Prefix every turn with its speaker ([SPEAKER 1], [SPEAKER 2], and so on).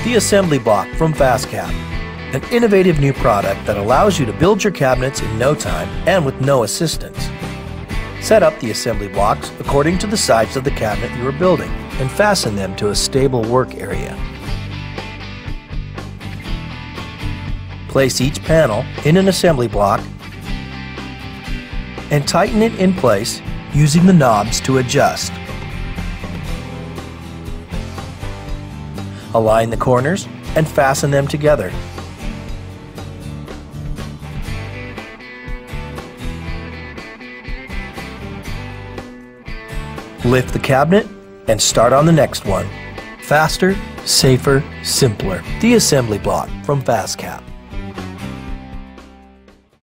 [SPEAKER 1] the assembly block from FastCap, an innovative new product that allows you to build your cabinets in no time and with no assistance. Set up the assembly blocks according to the size of the cabinet you are building and fasten them to a stable work area. Place each panel in an assembly block and tighten it in place using the knobs to adjust. Align the corners and fasten them together. Lift the cabinet and start on the next one. Faster, safer, simpler. The assembly block from FastCap.